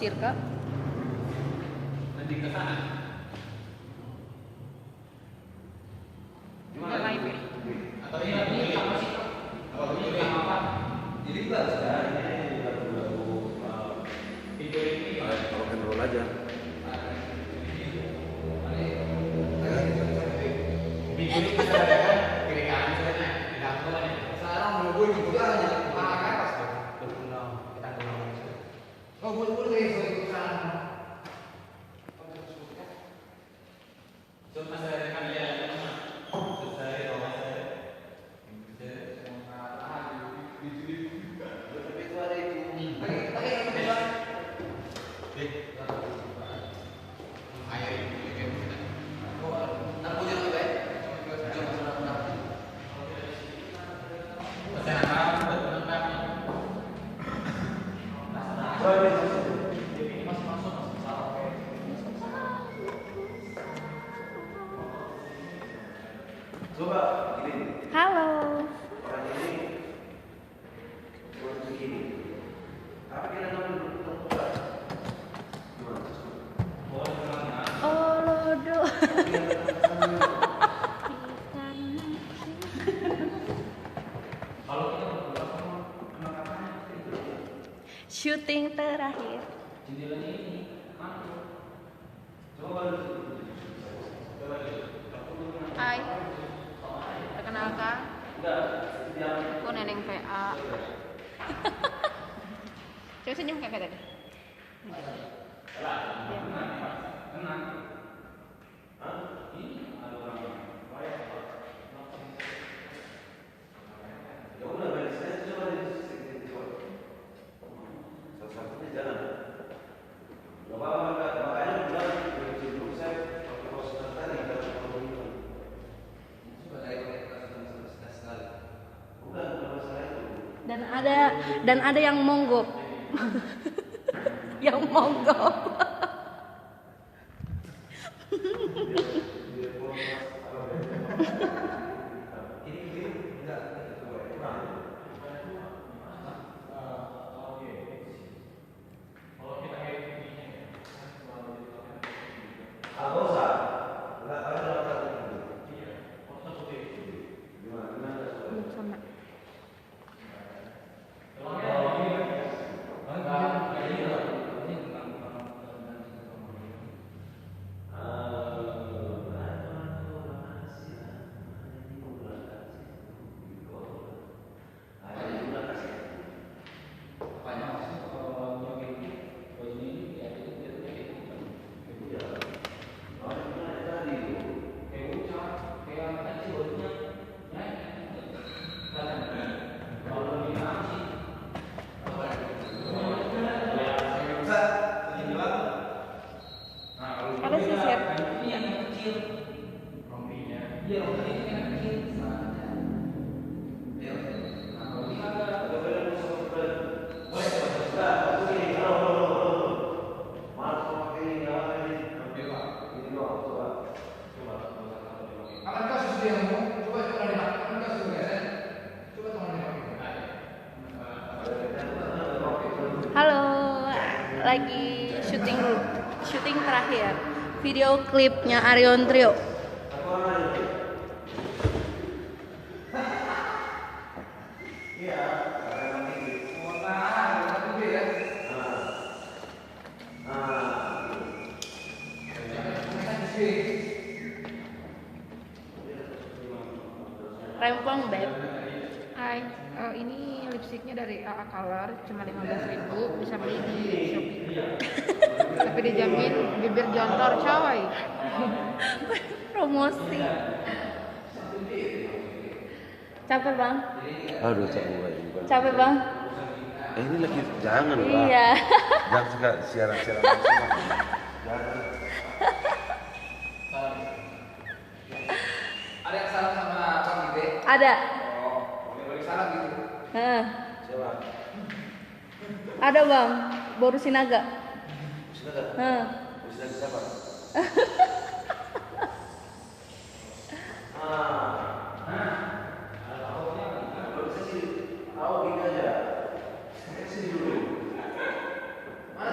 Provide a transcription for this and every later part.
Cirka Nanti ke sana. gimana live ya? Atau ini apa sih? Kalau ini apa? Jadi kita ini lagu video ini Rock and roll aja. video ini kita adakan kiri kanan sebenarnya di dalam ini. Sekarang menunggu juga hanya pakai pas tuh. Kita kenal. Oh, boleh ikut sana. Sudah saya akan lihat teman. Sudah rumah saya. Coba gini, Halo. orang ini buat begini. Tapi kita nggak gimana? Oh lodo. Syuting terakhir. Hai. Perkenalkan. Aku Neneng PA. Coba senyum kayak tadi. Ya udah, balik saya coba salah satunya jalan. Makanya bilang dulu saya waktu proses tadi kalau ini bukan masalah itu. Dan ada yang monggok. Yang monggok. Sama. Ada sisir. Halo, lagi syuting terakhir video klipnya Arion Trio. Rempong beb. Hai, ini lipstiknya dari AA Color, cuma 15.000, bisa beli di Shopee. Tapi dijamin bibir jontor coy. Promosi. Capek bang? Aduh, capek. Capek bang? Ini lagi jangan lah. Iya. Jangan suka siaran-siaran langsung. Jangan. Ada yang salah sama Bang Ibe? Ada. Oh, boleh salah gitu. Siapa? Ada bang, Boru Sinaga. Silakan. Silakan siapa? Kalau bisa sih, tahu gini aja. Saya sih dulu. Mana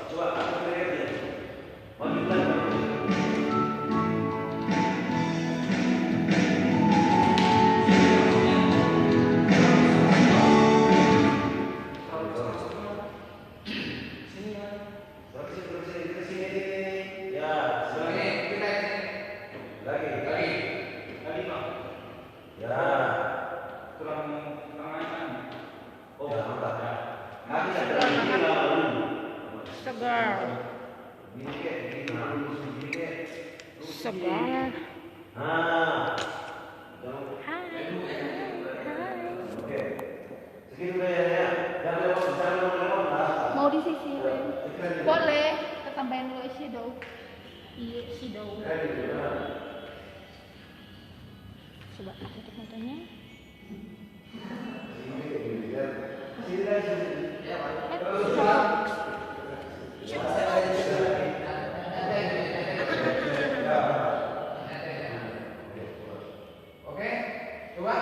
Coba aku lihat ya. Maju lagi. Segar. Segar. Nah, Hai. oke. Segitu deh ya. Jangan lewat lah. Mau disisirin? Boleh. Ketambahin dulu shadow. Iya, shadow. Coba aku tutup matanya. Oke, coba.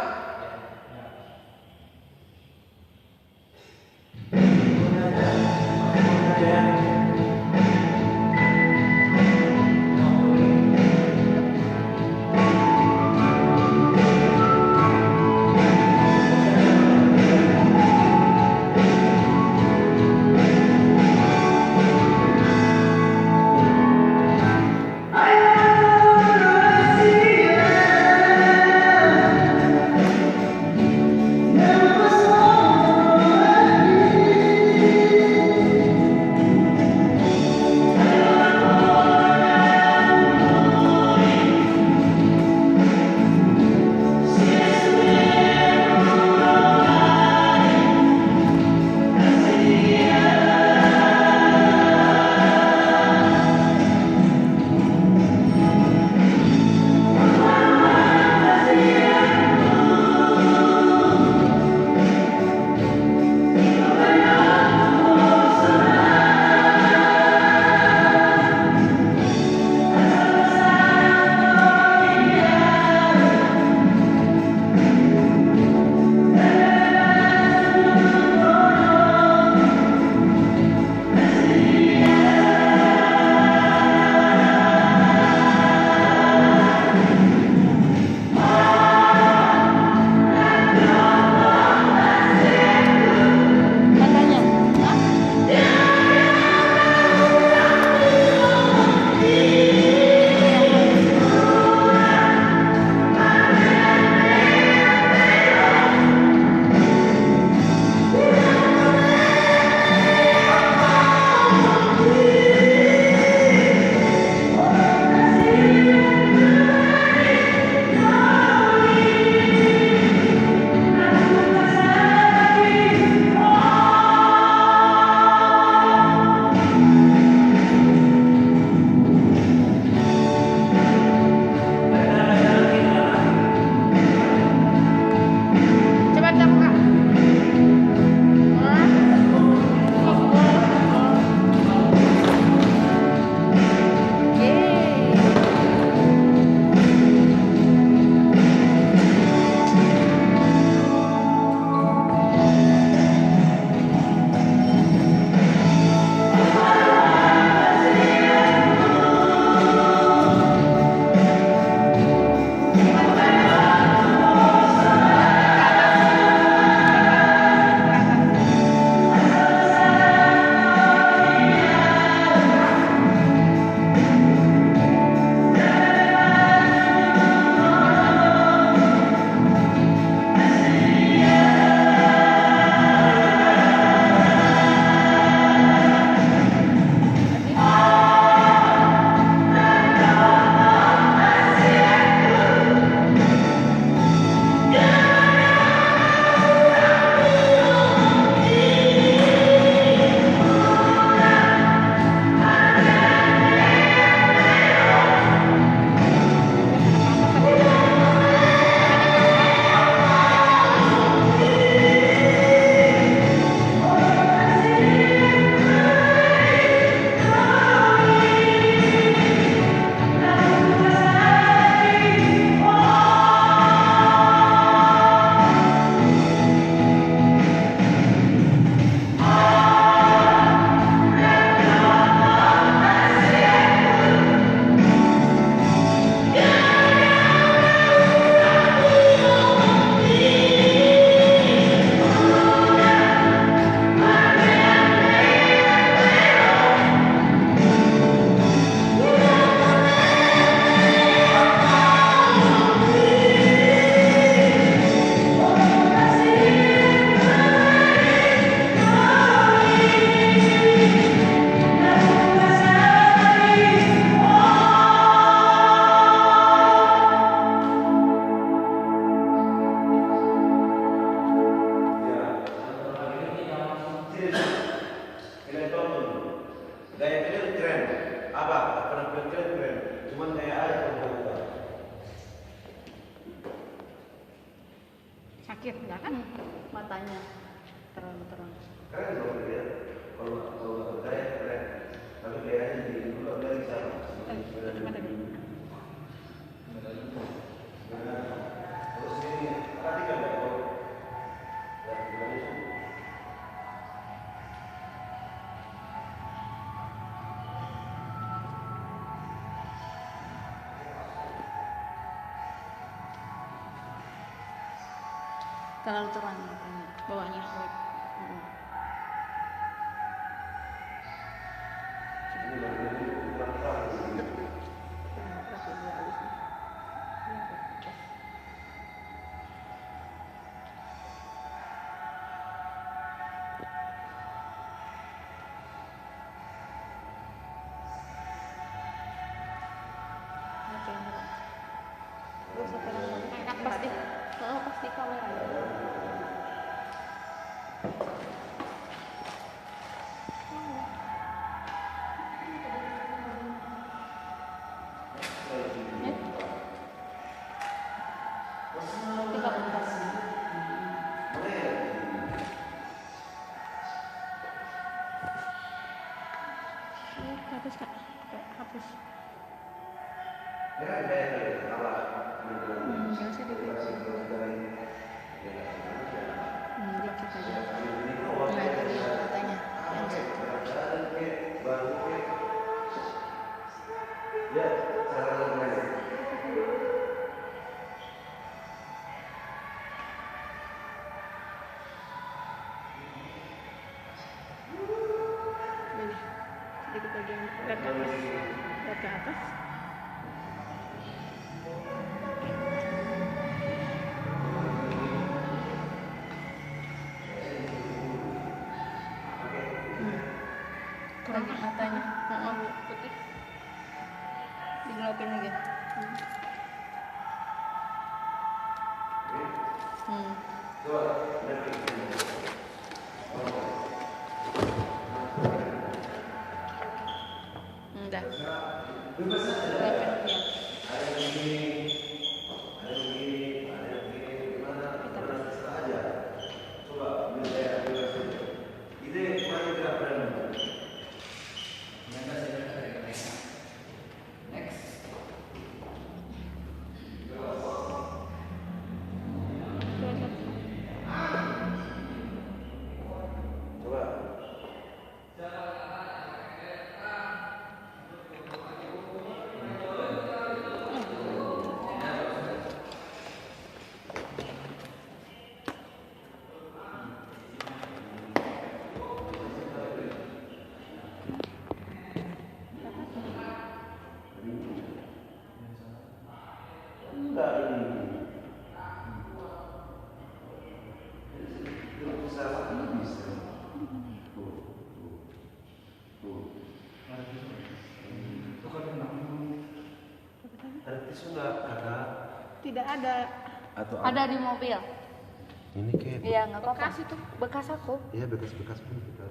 Gaya clear keren. Apa? Penampilan clear keren. Cuman kayak ada perubahan. Sakit enggak kan? Matanya terlalu terang. Keren dong dia. Kalau nggak bergaya keren. Tapi gayanya di dulu dari sama. Gimana dulu? Terus ini perhatikan ya. Terlalu terang matanya. Bawahnya. Enak pasti. Pasti kamera. Hapus kak. Hapus. Gak usah dikit aja. Nah itu dia matanya. Yang satu. Ya, cara lain. Ini. Sedikit lagi yang lihat ke atas. Lihat ke atas. Lagi matanya. Putih. Digelapin lagi. Udah. Gelapin ya. Tidak ada. Atau Ada di mobil. ini kayak Iya nggak apa-apa. Bekas itu. Bekas aku. ya bekas-bekas pun kita.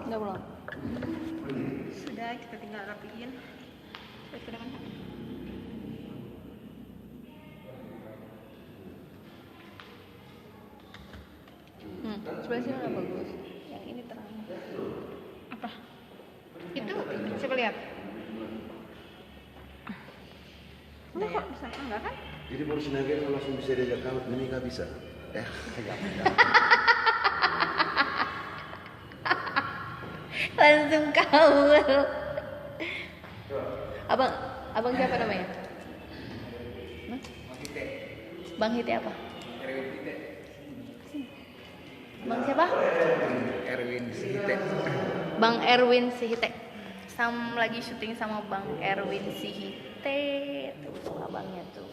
Udah belum? Sudah, kita tinggal rapiin. Sudah kan? Sebelah sini udah bagus. Yang ini terang. Apa? Itu coba lihat. Enggak kok bisa enggak kan? Jadi baru Sinaga langsung bisa diajak kawin, menikah bisa. Langsung kaul. Abang siapa namanya? Hah? Bang Hite apa? Bang siapa? Erwin Sihite. Bang Erwin Sihite. Lagi syuting sama Bang Erwin Sihite. Tuh abangnya tuh.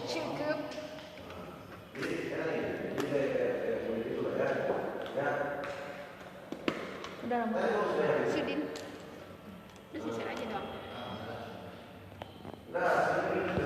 Cukup. Udah lama. Sudin. Udah sisir aja dong. Nah,